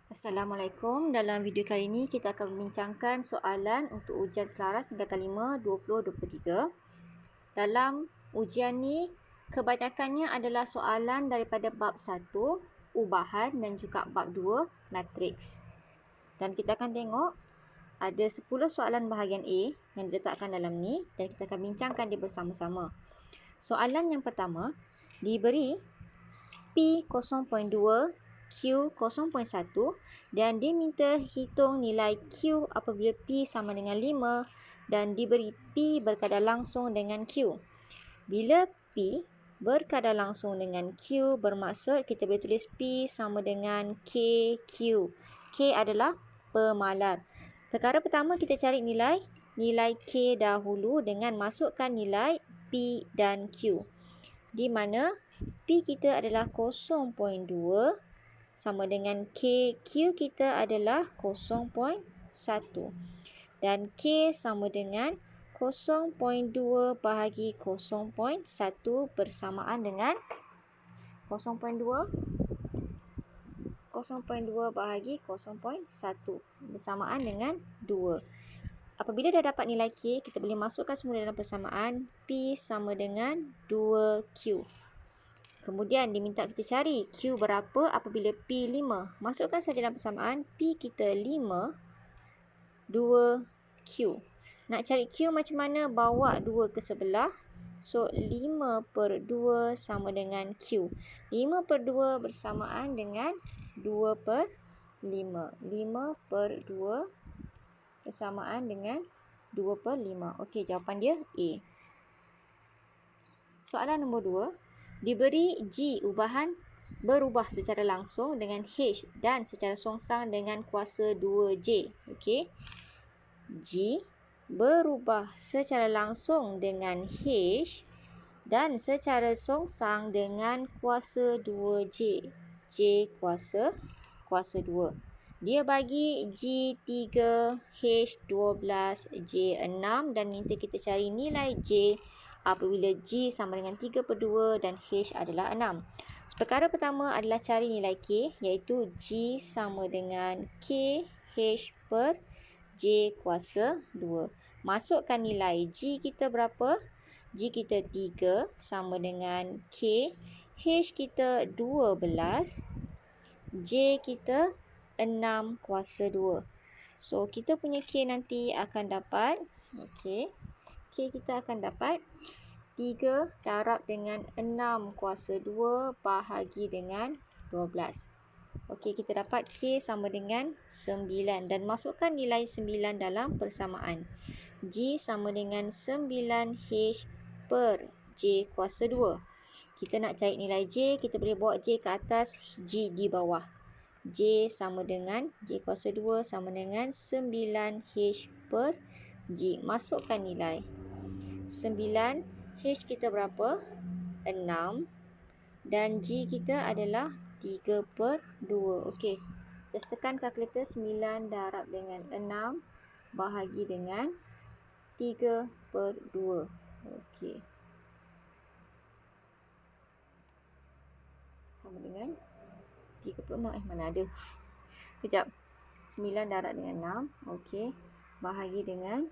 Assalamualaikum. Dalam video kali ini kita akan membincangkan soalan untuk ujian selaras tingkatan 5 2023. Dalam ujian ni kebanyakannya adalah soalan daripada bab 1 ubahan dan juga bab 2 matriks. Dan kita akan tengok ada 10 soalan bahagian A yang diletakkan dalam ni dan kita akan bincangkan dia bersama-sama. Soalan yang pertama diberi P 0.2 Q 0.1 dan dia minta hitung nilai Q apabila P sama dengan 5 dan diberi P berkadar langsung dengan Q. Bila P berkadar langsung dengan Q bermaksud kita boleh tulis P sama dengan KQ. K adalah pemalar. Perkara pertama kita cari nilai K dahulu dengan masukkan nilai P dan Q. Di mana P kita adalah 0.2 sama dengan Q kita adalah 0.1 dan K sama dengan 0.2 bahagi 0.1 bersamaan dengan 0.2 bahagi 0.1 bersamaan dengan 2. Apabila dah dapat nilai K, kita boleh masukkan semula dalam persamaan. P sama dengan 2Q. Kemudian diminta kita cari Q berapa apabila P 5. Masukkan saja dalam persamaan. P kita 5, 2Q. Nak cari Q macam mana? Bawa 2 ke sebelah. So, 5 per 2 sama dengan Q. 5 per 2 bersamaan dengan 2 per 5. 5 per 2 bersamaan dengan 2 per 5. Okey, jawapan dia A. Soalan nombor 2. Diberi G ubahan berubah secara langsung dengan H dan secara songsang dengan kuasa 2J. Okey. G berubah secara langsung dengan H dan secara songsang dengan kuasa 2J. J kuasa 2. Dia bagi G 3, H 12, J 6 dan minta kita cari nilai J apabila G sama dengan 3 per 2 dan H adalah 6. Perkara pertama adalah cari nilai K, iaitu G sama dengan K H per J kuasa 2. Masukkan nilai G kita berapa? G kita 3 sama dengan K. H kita 12. J kita 6 kuasa 2. So, kita punya K nanti akan dapat, okey, K kita akan dapat 3 darab dengan 6 kuasa 2 bahagi dengan 12. Okey, kita dapat K sama dengan 9 dan masukkan nilai 9 dalam persamaan. G sama dengan 9H per J kuasa 2. Kita nak cari nilai J, kita boleh bawa J ke atas, G di bawah. J sama dengan J kuasa 2 sama dengan 9H per G. Masukkan nilai 9, H kita berapa? 6 dan G kita adalah 3 per 2. Okey, just tekan kalkulator. 9 darab dengan 6 bahagi dengan 3 per 2. Okey, sama dengan 36. Mana ada? Kejap. 9 darab dengan 6. Okey, bahagi dengan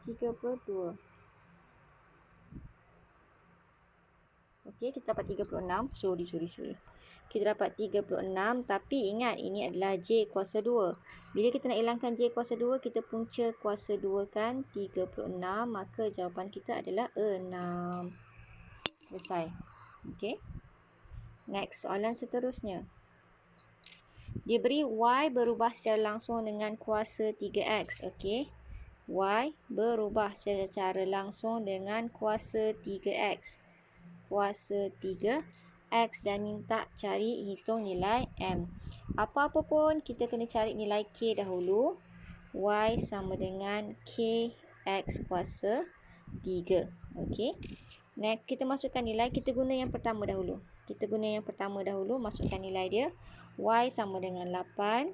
3 per 2. Okey, kita dapat 36. Sorry. Kita dapat 36, tapi ingat ini adalah J kuasa 2. Bila kita nak hilangkan J kuasa 2, kita punca kuasa 2 kan 36, maka jawapan kita adalah 6. Selesai. Okey. Next, soalan seterusnya. Diberi Y berubah secara langsung dengan kuasa 3X. Okey. Y berubah secara langsung dengan kuasa 3X. Kuasa 3X dan minta cari hitung nilai M. Apa-apa pun kita kena cari nilai K dahulu. Y sama dengan KX kuasa 3. Okey. Next, kita masukkan nilai. Kita guna yang pertama dahulu. Masukkan nilai dia. Y sama dengan 8.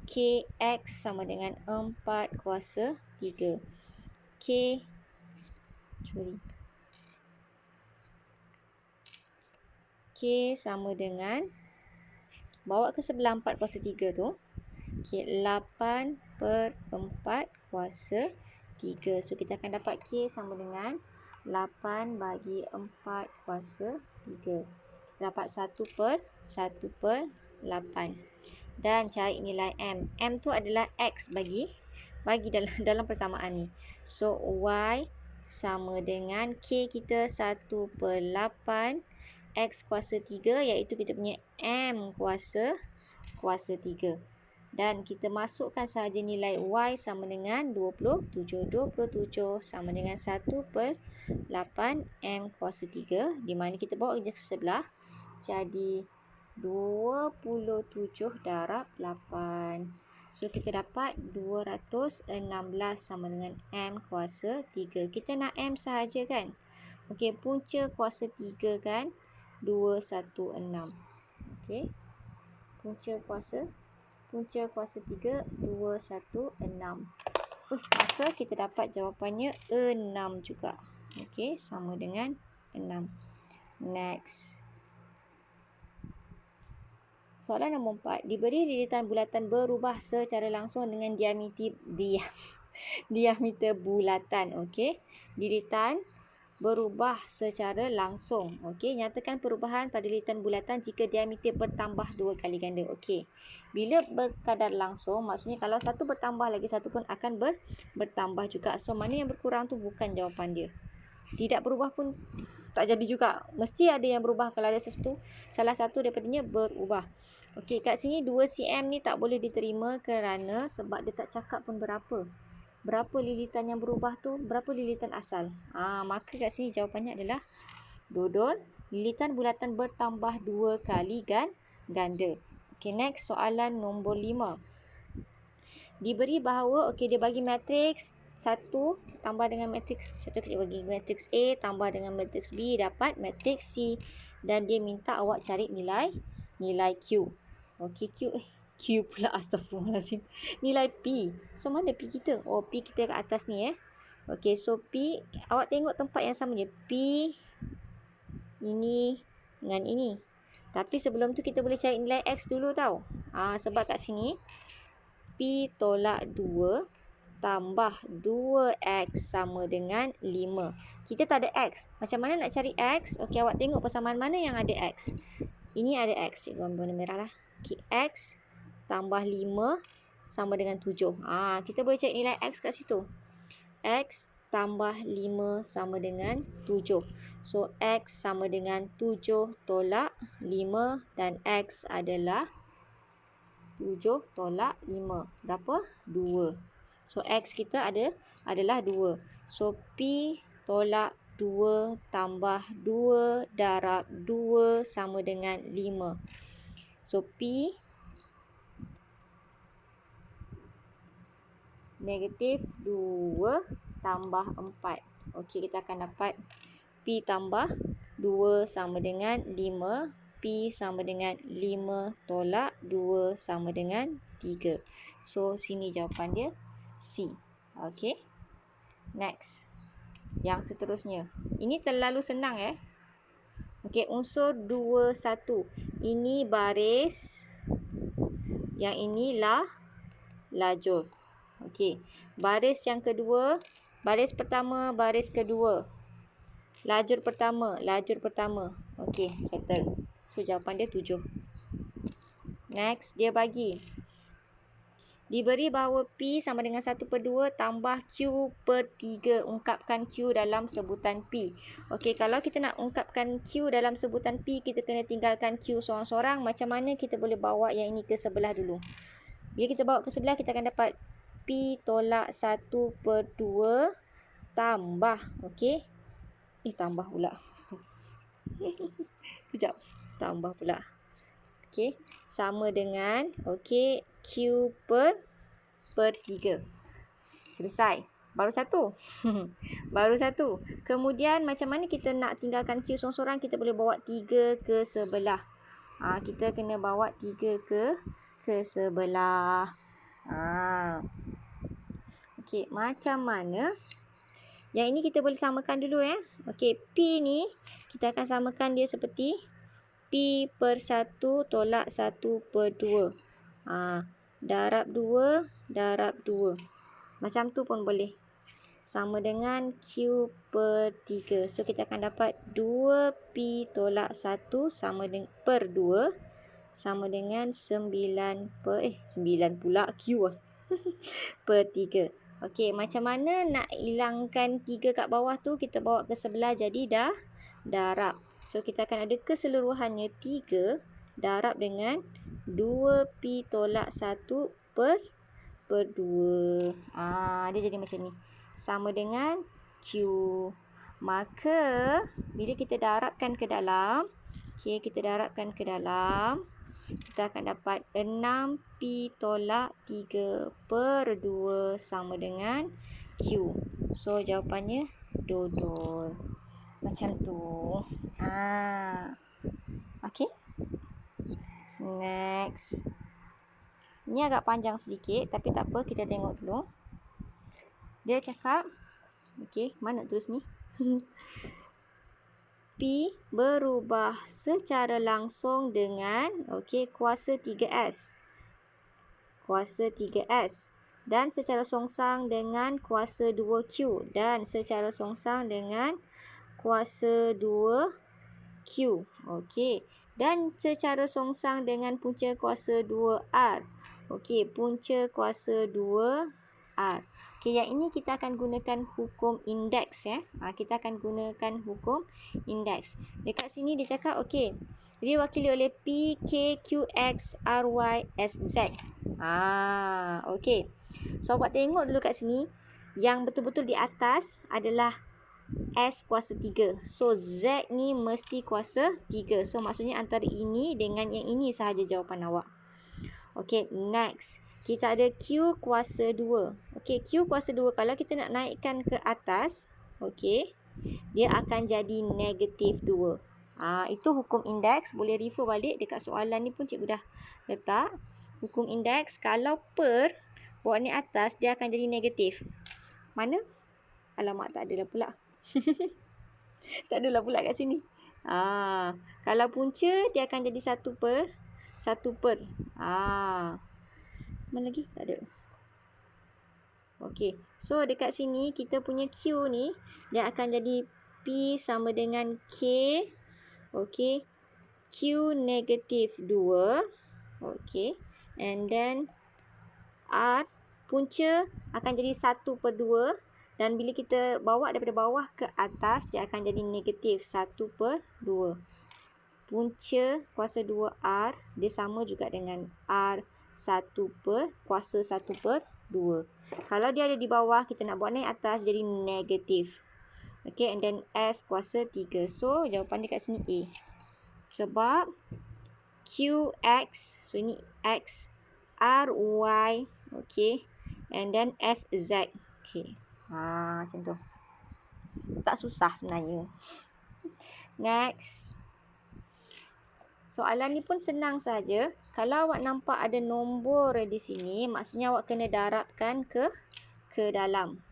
KX sama dengan 4 kuasa 3. K sama dengan, bawa ke sebelah 4 kuasa 3 tu. Okay, 8 per 4 kuasa 3. So, kita akan dapat K sama dengan 8 bagi 4 kuasa 3. Dapat 1 per 8. Dan cari nilai M. M tu adalah X bagi dalam persamaan ni. So, Y sama dengan K kita 1 per 8 X kuasa 3, iaitu kita punya M kuasa 3. Dan kita masukkan sahaja nilai Y sama dengan 27. 27 sama dengan 1 per 8 M kuasa 3. Di mana kita bawa ke sebelah. Jadi 27 darab 8. So, kita dapat 216 sama dengan M kuasa 3. Kita nak M sahaja kan? Okey, punca kuasa 3 kan? 216. Okey. Punca kuasa 3 216. Maka kita dapat jawapannya 6 juga. Okey, sama dengan 6. Next. Soalan nombor 4. Diberi lilitan bulatan berubah secara langsung dengan diameter bulatan. Okey. Lilitan berubah secara langsung. Okey, nyatakan perubahan pada lilitan bulatan jika diameter bertambah 2 kali ganda. Okey. Bila berkadar langsung, maksudnya kalau satu bertambah lagi satu pun akan bertambah juga. So, mana yang berkurang tu bukan jawapan dia. Tidak berubah pun tak jadi juga. Mesti ada yang berubah kalau ada salah satu daripadanya berubah. Okey, kat sini 2 cm ni tak boleh diterima kerana sebab dia tak cakap pun berapa. Berapa lilitan yang berubah tu, berapa lilitan asal. Maka kat sini jawapannya adalah dodol. Lilitan bulatan bertambah 2 kali ganda. Okey, next soalan nombor 5. Diberi bahawa, okey, dia bagi matriks 1 tambah dengan matriks, contoh kita bagi matriks A tambah dengan matriks B dapat matriks C. Dan dia minta awak cari nilai Q. Okey, Q pula, astagfirullahalazim. Nilai P. So, mana P kita? Oh, P kita kat atas ni Okey, so P, awak tengok tempat yang sama je. P ini dengan ini. Tapi sebelum tu kita boleh cari nilai X dulu tau. Sebab kat sini P tolak 2 tambah 2X sama dengan 5. Kita tak ada X. Macam mana nak cari X? Okey, awak tengok persamaan mana yang ada X. Ini ada X. Cikgu ambil warna merah lah. Okey, X tambah 5 sama dengan 7. Kita boleh cari nilai X kat situ. X tambah 5 sama dengan 7. So, X sama dengan 7 tolak 5 dan X adalah 7 tolak 5. Berapa? 2. So, X kita adalah 2. So, P tolak 2 tambah 2 darab 2 sama dengan 5. So, P negatif 2 tambah 4. Okey, kita akan dapat P tambah 2 sama dengan 5. P sama dengan 5 tolak 2 sama dengan 3. So, sini jawapan dia C. Okey. Next. Yang seterusnya. Ini terlalu senang Okey, unsur 2, 1. Ini baris. Yang inilah lajur. Okey. Baris yang kedua. Baris pertama, baris kedua. Lajur pertama, lajur pertama. Okey, settle. So, jawapan dia 7. Next, dia bagi. Diberi bahawa P sama dengan 1 per 2 tambah Q per 3. Ungkapkan Q dalam sebutan P. Okey, kalau kita nak ungkapkan Q dalam sebutan P, kita kena tinggalkan Q seorang-seorang. Macam mana kita boleh bawa yang ini ke sebelah dulu? Bila kita bawa ke sebelah, kita akan dapat P tolak 1 per 2 tambah. Okey. Tambah pula. Sekejap. Tambah pula. Okey. Sama dengan, okey, Q per 3. Selesai. Baru satu. Baru satu. Kemudian, macam mana kita nak tinggalkan Q seorang-seorang? Kita boleh bawa 3 ke sebelah. Kita kena bawa 3 ke sebelah. Okey, macam mana? Yang ini kita boleh samakan dulu Okey, P ni kita akan samakan dia seperti P per 1 tolak 1 per 2. Darab 2, darab 2. Macam tu pun boleh. Sama dengan Q per 3. So, kita akan dapat 2P tolak 1 sama dengan per 2 sama dengan 9 per 9 pula Q per 3. Okey, macam mana nak hilangkan 3 kat bawah tu? Kita bawa ke sebelah jadi dah darab. So, kita akan ada keseluruhannya 3 darab dengan 2P tolak 1 per 2. Dia jadi macam ni. Sama dengan Q. Maka, bila kita darabkan ke dalam, okay, kita darabkan ke dalam, kita akan dapat 6P tolak 3 per 2 sama dengan Q. So, jawapannya dodol. Macam tu. Okay. Next. Ini agak panjang sedikit, tapi tak apa, kita tengok dulu. Dia cakap, okay, mana terus ni? P berubah secara langsung dengan, okay, kuasa 3S. Kuasa 3S. Dan secara songsang dengan kuasa 2Q. Dan secara songsang dengan kuasa 2Q. Okay. Dan secara songsang dengan punca kuasa 2R. Okey, punca kuasa 2R. Okey, yang ini kita akan gunakan hukum indeks ya. Kita akan gunakan hukum indeks. Dekat sini dia cakap okey, diwakili oleh P, K, Q, X, R, Y, S, Z. Okey. So, buat tengok dulu kat sini, yang betul-betul di atas adalah S kuasa 3. So, Z ni mesti kuasa 3. So, maksudnya antara ini dengan yang ini sahaja jawapan awak. Okey, next. Kita ada Q kuasa 2. Okey, Q kuasa 2. Kalau kita nak naikkan ke atas, okey, dia akan jadi negatif 2. Itu hukum indeks. Boleh refer balik dekat soalan ni pun cikgu dah letak. Hukum indeks, kalau per bawa ni atas, dia akan jadi negatif. Mana? Alamak, tak adalah pula. Tak adalah pula kat sini. Kalau punca, dia akan jadi 1 per. Mana lagi? Tak ada. Okey. So, dekat sini, kita punya Q ni, dia akan jadi P sama dengan K. Okey. Q negatif 2. Okey. And then, R, punca akan jadi 1 per 2. Dan bila kita bawa daripada bawah ke atas, dia akan jadi negatif 1 per 2. Punca kuasa 2R, dia sama juga dengan R 1 per kuasa 1 per 2. Kalau dia ada di bawah, kita nak buat naik atas, jadi negatif. Okay, and then S kuasa 3. So, jawapan dia kat sini A. Sebab QX, so ini X, RY, okay, and then SZ. Okay. Macam tu. Tak susah sebenarnya. Next. Soalan ni pun senang saja. Kalau awak nampak ada nombor di sini, maksudnya awak kena darabkan ke dalam.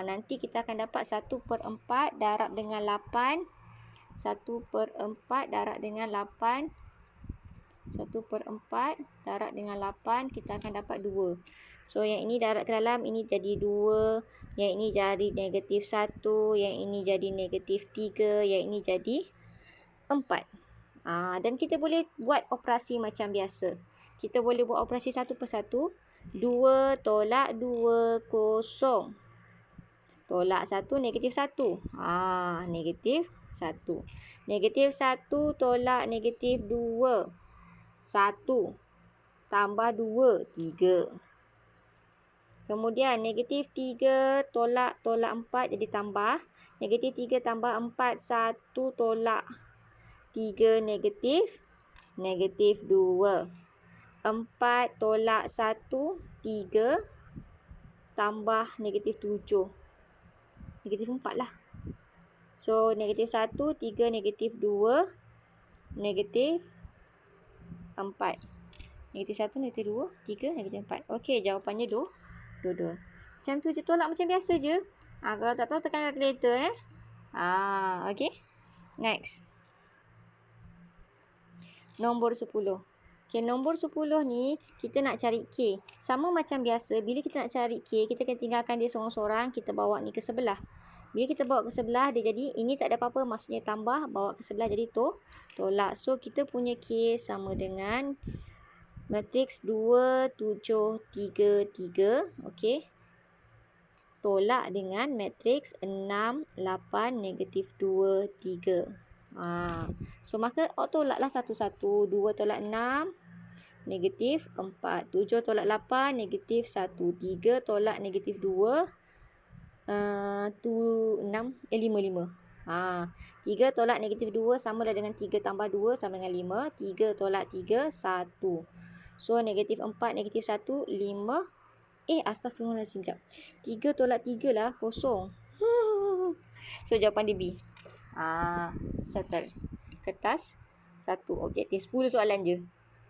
Nanti kita akan dapat 1 per 4 darab dengan 8. 1 per 4 darab dengan 8. 1 per 4 darab dengan 8, kita akan dapat 2. So, yang ini darab ke dalam, ini jadi 2. Yang ini jadi negatif 1. Yang ini jadi negatif 3. Yang ini jadi 4. Dan kita boleh buat operasi macam biasa. Kita boleh buat operasi 1 per 1. 2 tolak 2, kosong. Tolak 1, negatif 1. Negatif 1. Negatif 1 tolak negatif 2. 1 tambah 2, 3. Kemudian negatif 3 tolak 4 jadi tambah. Negatif 3 tambah 4, 1 tolak 3 negatif 2. 4 tolak 1, 3 tambah negatif 7. Negatif 4 lah. So, negatif 1, 3, negatif 2, negatif 4. Negatif 1, negatif 2, 3, negatif 4. Okey, jawapannya dodol. Macam tu je, tolak macam biasa je. Kalau tak tahu, tekan calculator. Okey. Next. nombor 10. Okay, nombor 10 ni kita nak cari K. Sama macam biasa, bila kita nak cari K, kita kena tinggalkan dia seorang-seorang, kita bawa ni ke sebelah. Bila kita bawa ke sebelah, dia jadi ini tak ada apa-apa, maksudnya tambah, bawa ke sebelah jadi tolak. So, kita punya K sama dengan matriks 2, 7, 3, 3. Okay. Tolak dengan matriks 6, 8, negatif 2, 3. So, maka tolaklah satu-satu. 2 tolak 6, negatif 4. 7 tolak 8, negatif 1. 3 tolak negatif 2, 5. 3 tolak negatif 2 sama dengan 3 tambah 2 sama dengan 5. 3 tolak 3, 1. So, negatif 4, negatif 1, 5. Astagfirullahaladzim, sekejap. 3 tolak 3 lah, kosong. So, jawapan dia B. Settle. Kertas 1, objektif 10 soalan je.